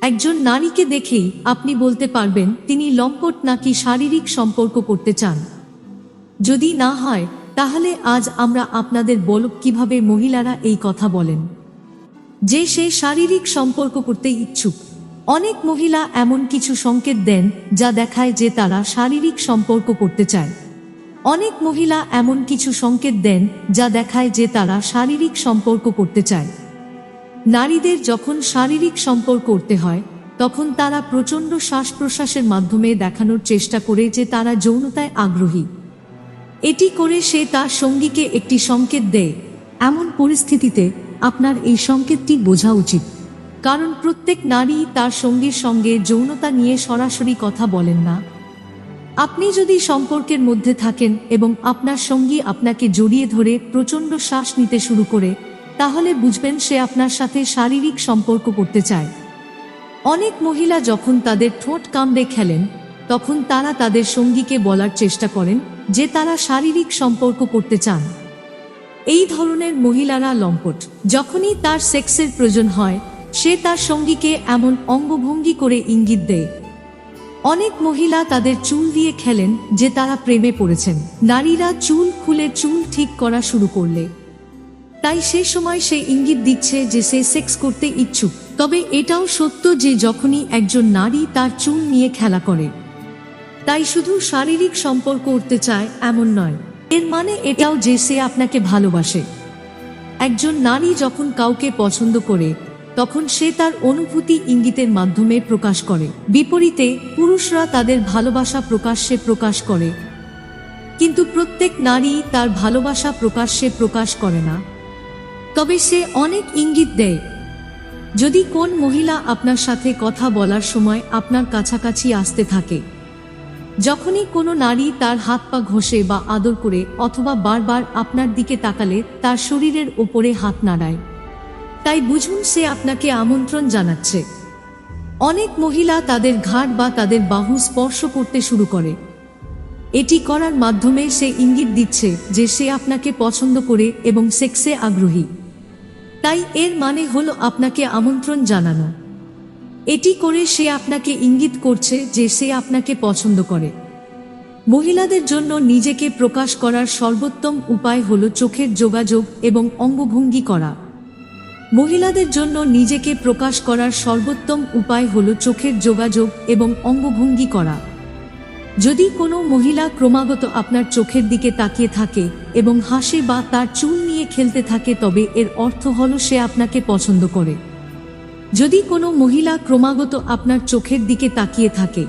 একজন নারীকে দেখেই আপনি বলতে পারবেন তিনি লম্পট নাকি শারীরিক সম্পর্ক করতে চান। যদি না হয় তাহলে আজ আমরা আপনাদের বলব কিভাবে মহিলারা এই কথা বলেন যে সে শারীরিক সম্পর্ক করতে ইচ্ছুক। অনেক মহিলা এমন কিছু সংকেত দেন যা দেখায় যে তারা শারীরিক সম্পর্ক করতে চায়। অনেক মহিলা এমন কিছু সংকেত দেন যা দেখায় যে তারা শারীরিক সম্পর্ক করতে চায়। নারীদের যখন শারীরিক সম্পর্ক করতে হয় তখন তারা প্রচণ্ড শ্বাস প্রশ্বাসের মাধ্যমে দেখানোর চেষ্টা করে যে তারা যৌনতায় আগ্রহী। এটি করে সে তার সঙ্গীকে একটি সংকেত দেয়। এমন পরিস্থিতিতে আপনার এই সংকেতটি বোঝা উচিত, কারণ প্রত্যেক নারী তার সঙ্গীর সঙ্গে যৌনতা নিয়ে সরাসরি কথা বলেন না। আপনি যদি সম্পর্কের মধ্যে থাকেন এবং আপনার সঙ্গী আপনাকে জড়িয়ে ধরে প্রচণ্ড শ্বাস নিতে শুরু করে, তাহলে বুঝবেন সে আপনার সাথে শারীরিক সম্পর্ক করতে চায়। অনেক মহিলা যখন তাদের ঠোঁট কামড়ে খেলেন তখন তারা তাদের সঙ্গীকে বলার চেষ্টা করেন যে তারা শারীরিক সম্পর্ক করতে চান। এই ধরনের মহিলারা লম্পট। যখনই তার সেক্সের প্রয়োজন হয় সে তার সঙ্গীকে এমন অঙ্গভঙ্গি করে ইঙ্গিত দেয়। অনেক মহিলা তাদের চুল দিয়ে খেলেন যে তারা প্রেমে পড়েছেন। নারীরা চুল খুলে চুল ঠিক করা শুরু করলে তাই সে সময় সে ইঙ্গিত দিচ্ছে যে সে সেক্স করতে ইচ্ছুক। তবে এটাও সত্য যে যখনই একজন নারী তার চুল নিয়ে খেলা করে তাই শুধু শারীরিক সম্পর্ক করতে চায় এমন নয়, এর মানে এটাও যে সে আপনাকে ভালোবাসে। একজন নারী যখন কাউকে পছন্দ করে তখন সে তার অনুভূতি ইঙ্গিতের মাধ্যমে প্রকাশ করে। বিপরীতে পুরুষরা তাদের ভালোবাসা প্রকাশ্যে প্রকাশ করে, কিন্তু প্রত্যেক নারী তার ভালোবাসা প্রকাশ্যে প্রকাশ করে না, তবে সে অনেক ইঙ্গিত দেয়। যদি কোন মহিলা আপনার সাথে কথা বলার সময় আপনার কাছাকাছি আসতে থাকে, যখনই কোনো নারী তার হাত পা ঘষে বা আদর করে অথবা বারবার আপনার দিকে তাকালে তার শরীরের ওপরে হাত নাড়ায়, তাই বুঝুন সে আপনাকে আমন্ত্রণ জানাচ্ছে। অনেক মহিলা তাদের ঘাড় বা তাদের বাহু স্পর্শ করতে শুরু করে। এটি করার মাধ্যমে সে ইঙ্গিত দিচ্ছে যে সে আপনাকে পছন্দ করে এবং সেক্সে আগ্রহী। তাই এর মানে হলো আপনাকে আমন্ত্রণ জানানো। এটি করে সে আপনাকে ইঙ্গিত করছে যে সে আপনাকে পছন্দ করে। মহিলাদের জন্য নিজেকে প্রকাশ করার সর্বোত্তম উপায় হলো চোখের যোগাযোগ এবং অঙ্গভঙ্গি করা। মহিলাদের জন্য নিজেকে প্রকাশ করার সর্বোত্তম উপায় হলো চোখের যোগাযোগ এবং অঙ্গভঙ্গি করা। যদি কোনো মহিলা ক্রমাগত আপনার চোখের দিকে তাকিয়ে থাকে এবং হাসে বা তার চুল নিয়ে খেলতে থাকে, তবে এর অর্থ হলো সে আপনাকে পছন্দ করে। যদি কোনো মহিলা ক্রমাগত আপনার চোখের দিকে তাকিয়ে থাকে